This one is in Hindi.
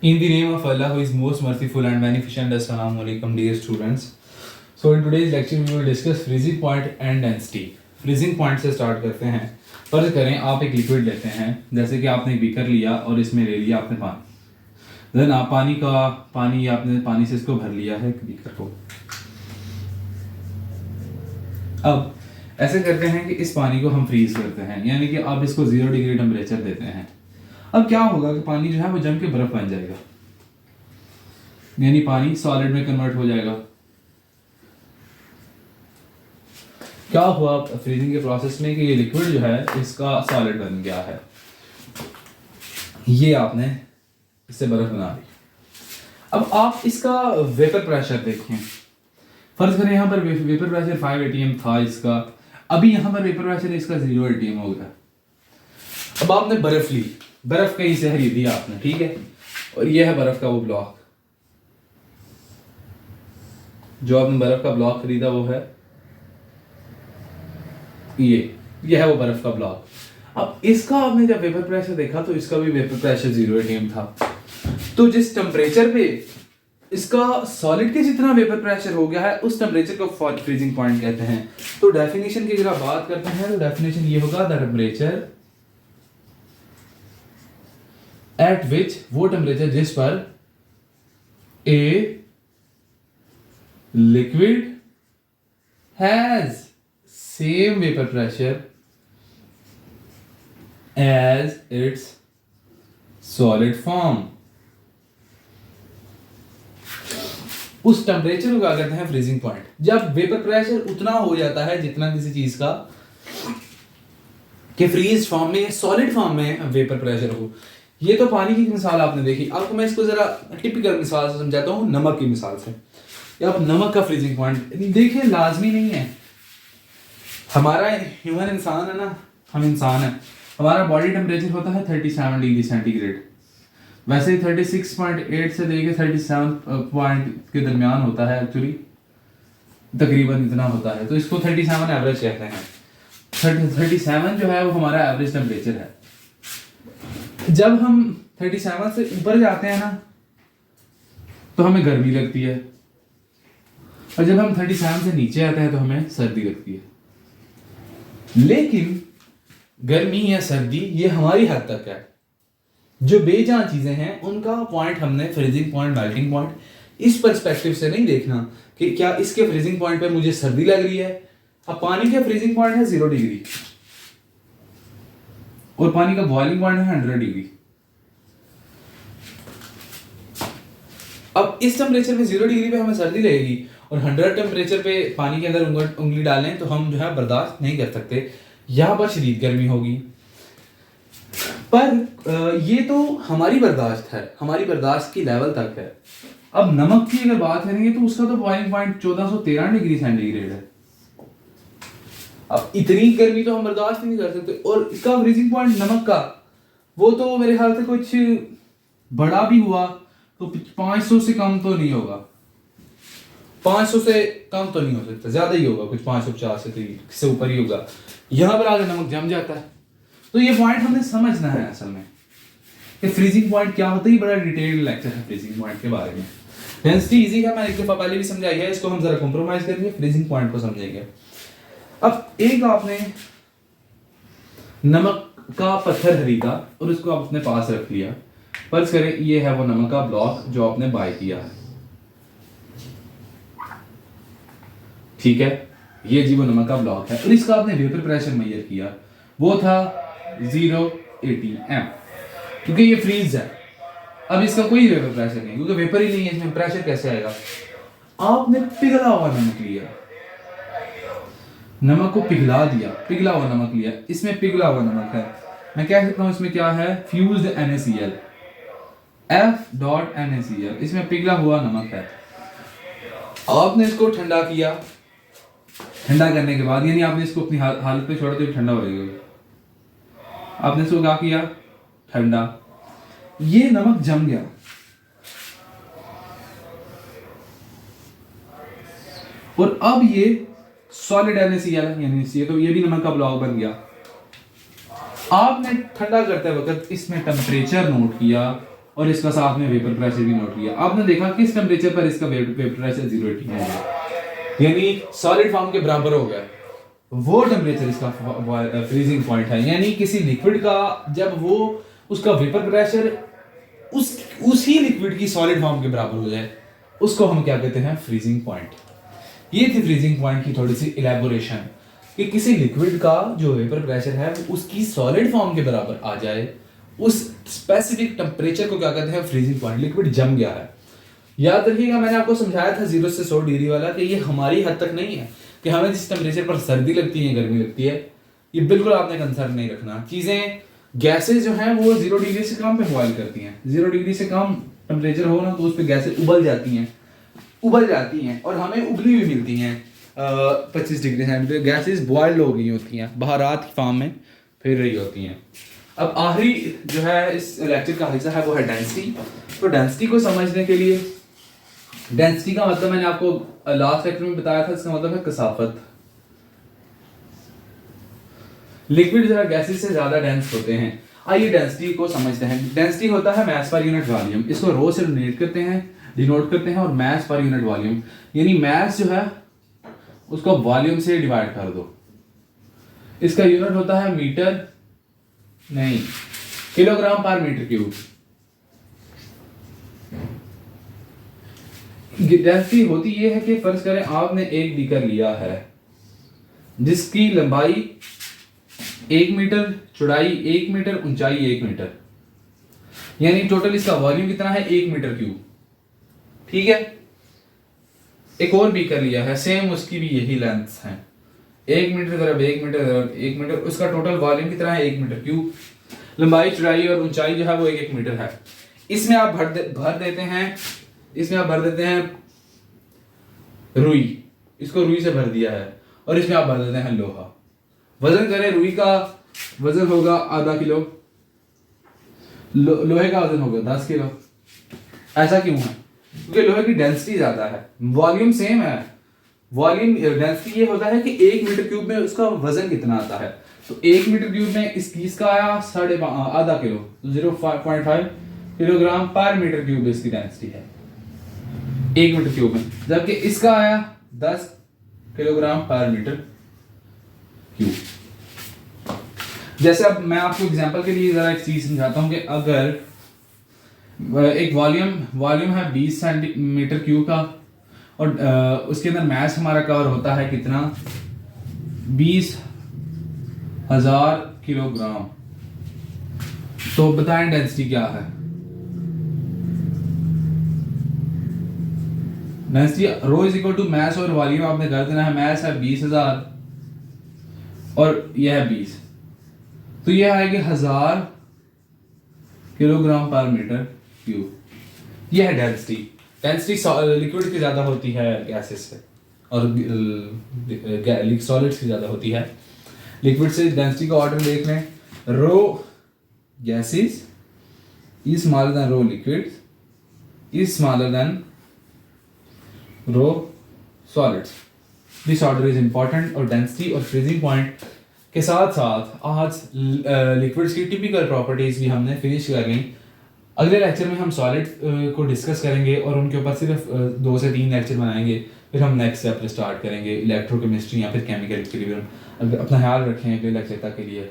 In the name of Allah, who is most merciful and beneficent, Assalamu alaikum, dear students. So in today's lecture we will discuss freezing point and density. Freezing point से start करते हैं. फर्ज करें आप एक लिक्विड लेते हैं, जैसे कि आपने एक बीकर लिया और इसमें ले लिया आपने पानी. देन आप आपने पानी से इसको भर लिया है बीकर को. अब ऐसे करते हैं कि इस पानी को हम फ्रीज करते हैं, यानी कि आप इसको 0 डिग्री टेम्परेचर देते हैं. अब क्या होगा कि पानी जो है वो जम के बर्फ बन जाएगा, यानी पानी सॉलिड में कन्वर्ट हो जाएगा. क्या हुआ फ्रीजिंग के प्रोसेस में कि ये लिक्विड जो है इसका सॉलिड बन गया है. ये आपने इससे बर्फ बना दी. अब आप इसका वेपर प्रेशर देखें. फर्ज करें यहाँ पर वेपर प्रेशर 5 atm था इसका, अभी यहाँ पर वेपर प्रेशर इसका 0 atm हो गया. अब आपने बर्फ ली, बर्फ कहीं से खरीदी आपने, ठीक है, और ये है बर्फ का वो ब्लॉक. जो आपने बर्फ का ब्लॉक खरीदा वो है ये है वो बर्फ का ब्लॉक. अब इसका आपने जब वेपर प्रेशर देखा तो इसका भी वेपर प्रेशर 0 atm था. तो जिस टेम्परेचर पे इसका सॉलिड के जितना वेपर प्रेशर हो गया है उस टेम्परेचर को फ्रीजिंग पॉइंट कहते हैं. तो डेफिनेशन की अगर आप बात करते हैं तो डेफिनेशन ये होगा, द टेम्परेचर एट विच, वो टेम्परेचर जिस पर a liquid has same vapour pressure as its solid form. उस टेम्परेचर को क्या कहते हैं? Freezing point. जब वेपर प्रेशर उतना हो जाता है जितना किसी चीज का कि फ्रीज फॉर्म में, सॉलिड फॉर्म में वेपर प्रेशर हो. ये तो पानी की मिसाल आपने देखी. आपको मैं इसको जरा टिपिकल मिसाल से समझाता हूँ, नमक की मिसाल से. या आप नमक का फ्रीजिंग पॉइंट देखिए, लाजमी नहीं है. हमारा ह्यूमन इंसान है ना, हम इंसान है, हमारा बॉडी टेम्परेचर होता है 37 डिग्री सेंटीग्रेड. वैसे ही 36.8 से लेके 37 पॉइंट के दरमियान होता है एक्चुअली, तकरीबन इतना होता है. तो इसको 37 एवरेज कहते हैं. 37 जो है वो हमारा एवरेज टेम्परेचर है. जब हम 37 से ऊपर जाते हैं ना तो हमें गर्मी लगती है, और जब हम 37 से नीचे आते हैं तो हमें सर्दी लगती है. लेकिन गर्मी या सर्दी ये हमारी हद तक है. जो बेजान चीजें हैं उनका पॉइंट हमने फ्रीजिंग पॉइंट, मेल्टिंग पॉइंट इस पर्सपेक्टिव से नहीं देखना कि क्या इसके फ्रीजिंग पॉइंट पे मुझे सर्दी लग रही है. अब पानी का फ्रीजिंग पॉइंट है 0 डिग्री और पानी का बॉइलिंग पॉइंट है 100 डिग्री. अब इस टेम्परेचर में 0 डिग्री पे हमें सर्दी लगेगी और 100 टेम्परेचर पे पानी के अंदर उंगली डालें तो हम जो है बर्दाश्त नहीं कर सकते. यहां पर शदीद गर्मी होगी. पर ये तो हमारी बर्दाश्त है, हमारी बर्दाश्त की लेवल तक है. अब नमक की अगर बात करेंगे तो उसका तो बॉइलिंग पॉइंट 1413 डिग्री सेंटीग्रेड है. अब इतनी गर्मी तो हम बर्दाश्त नहीं कर सकते. और इसका फ्रीजिंग पॉइंट नमक का वो तो मेरे ख्याल से कुछ बड़ा भी हुआ तो 500 से कम तो नहीं होगा. 500 से कम तो नहीं हो सकता, ज्यादा ही होगा, कुछ 550 से ऊपर ही होगा. यहां पर आगे नमक जम जाता है. तो ये पॉइंट हमने समझना है असल में कि फ्रीजिंग पॉइंट क्या होता है. बड़ा डिटेल्ड लेक्चर है फ्रीजिंग पॉइंट के बारे में. डेंसिटी इजी है, मैंने एक दफा पहले भी समझाई है. इसको हम जरा कॉम्प्रोमाइज करेंगे, फ्रीजिंग पॉइंट को समझेंगे. अब एक आपने नमक का पत्थर खरीदा और उसको आप अपने पास रख लिया. फर्ज करें ये है वो नमक का ब्लॉक जो आपने बाय किया है, ठीक है. ये जी वो नमक का ब्लॉक है और इसका आपने वेपर प्रेशर मेजर किया, वो था 0 atm, क्योंकि ये फ्रीज है. अब इसका कोई वेपर प्रेशर नहीं, क्योंकि वेपर ही नहीं है, इसमें प्रेशर कैसे आएगा. आपने पिघला हुआ नमक लिया, नमक को पिघला दिया, पिघला हुआ नमक लिया. इसमें पिघला हुआ नमक है, मैं कह सकता हूं इसमें क्या है, फ्यूज्ड NaCl, F.NaCl. इसमें पिघला हुआ नमक है. आपने इसको ठंडा किया. ठंडा करने के बाद, यानी आपने इसको अपनी हालत पे छोड़ा तो ठंडा हो जाएगा. आपने इसको क्या किया, ठंडा. ये नमक जम गया और अब ये सॉलिड NaCl है, यानी ये भी नमक का ब्लॉक बन गया. आपने ठंडा करते वक्त इसमें टेम्परेचर नोट किया और इसका साथ में वेपर प्रेशर भी नोट किया। आपने देखा किस टेम्परेचर पर इसका वेपर प्रेशर 080 है, यानी सॉलिड फॉर्म के बराबर हो गया। वो टेम्परेचर इसका फ्रीजिंग पॉइंट है, यानी किसी लिक्विड का जब वो उसका वेपर प्रेशर उसी लिक्विड की सॉलिड फॉर्म के बराबर हो जाए, उसको हम क्या कहते हैं, फ्रीजिंग पॉइंट। ये थी फ्रीजिंग पॉइंट की थोड़ी सी इलेबोरेशन कि किसी लिक्विड का जो वेपर प्रेशर है वो उसकी सॉलिड फॉर्म के बराबर आ जाए, उस स्पेसिफिक टेम्परेचर को क्या कहते हैं, फ्रीजिंग पॉइंट। लिक्विड जम गया है। याद रखिएगा मैंने आपको समझाया था 0 से 100 डिग्री वाला कि ये हमारी हद तक नहीं है कि हमें जिस टेम्परेचर पर सर्दी लगती है गर्मी लगती है, ये बिल्कुल आपने कंसर्न नहीं रखना। चीज़ें गैसेज जो हैं वो 0 डिग्री से कम पे बॉयल करती हैं। 0 डिग्री से कम टेम्परेचर हो ना तो उस पर गैसेज उबल जाती हैं और हमें उबली हुई मिलती हैं 25 डिग्री सेंटीग्रेड। गैसेज बॉयल्ड हो गई होती हैं, बहारात की फॉर्म में फिर रही होती हैं। अब आखिरी जो है इस लेक्चर का हिस्सा है वो है डेंसिटी। तो डेंसिटी को समझने के लिए, डेंसिटी का मतलब मैंने आपको लास्ट लेक्चर में बताया था, इसका मतलब है कसाफत। लिक्विड जो है गैसेस से ज्यादा डेंस होते हैं। आइए डेंसिटी को समझते हैं। डेंसिटी होता है मास पर यूनिट वॉल्यूम। इसको रो से डिनोट करते हैं और मास पर यूनिट वॉल्यूम, यानी मास जो है उसको वॉल्यूम से डिवाइड कर दो। इसका यूनिट होता है मीटर नहीं, किलोग्राम पर मीटर क्यूब। डेंसिटी होती यह है कि फर्ज करें आपने एक बीकर लिया है जिसकी लंबाई 1 मीटर, चौड़ाई 1 मीटर, ऊंचाई 1 मीटर, यानी टोटल इसका वॉल्यूम कितना है, 1 मीटर क्यूब। ठीक है। एक और बीकर लिया है, सेम उसकी भी यही लेंथ है, 1 मीटर ज़रा 1 मीटर ज़रा 1 मीटर, उसका टोटल वॉल्यूम कितना है, 1 मीटर क्यूब। लंबाई, चौड़ाई और ऊंचाई जो है वो 1 मीटर है। इसमें आप भर देते हैं रुई, इसको रुई से भर दिया है, और इसमें आप भर देते हैं लोहा। वजन करें, रुई का वजन होगा आधा किलो, लोहे का वजन होगा 10 किलो। ऐसा क्यों है? क्योंकि लोहे की डेंसिटी ज्यादा है, वॉल्यूम सेम है। वॉल्यूम डेंसिटी ये होता है कि 1 मीटर क्यूब में उसका वजन कितना आता है। तो 1 मीटर क्यूब में इसका आया आधा किलो, तो 0.5 किलोग्राम पर मीटर क्यूब इसकी डेंसिटी है 1 मीटर क्यूब में, जबकि इसका आया 10 किलोग्राम पर मीटर क्यूब। जैसे अब मैं आपको एग्जांपल के लिए जरा एक चीज समझाता हूं कि अगर एक वॉल्यूम है 20 सेंटीमीटर क्यूब का और उसके अंदर मास हमारा कवर होता है कितना, 20,000 किलोग्राम, तो बताएं डेंसिटी क्या है। Density rho is equal to mass और वॉल्यूम आपने कर देना है। मास है 20,000 और यह है 20, तो यह आएगी 1000 किलोग्राम पर मीटर क्यूब। यह है डेंसिटी। डेंसिटी लिक्विड की ज्यादा होती है गैसेस से, और सॉलिड्स की ज्यादा होती है। लिक्विड से डेंसिटी का ऑर्डर देख लें, rho gases is smaller than rho liquid is smaller than rho solids. This order is important. और डेंसिटी और फ्रीजिंग पॉइंट के साथ साथ आज लिक्विड्स की टिपिकल प्रॉपर्टीज भी हमने फिनिश कर ली। अगले लेक्चर में हम सॉलिड को डिस्कस करेंगे और उनके ऊपर सिर्फ 2 से 3 लेक्चर बनाएंगे, फिर हम नेक्स्ट स्टेप स्टार्ट करेंगे इलेक्ट्रोकेमिस्ट्री या फिर केमिकल इक्विलिब्रियम। अपना ख्याल रखें। अगले लेक्चर तक के लिए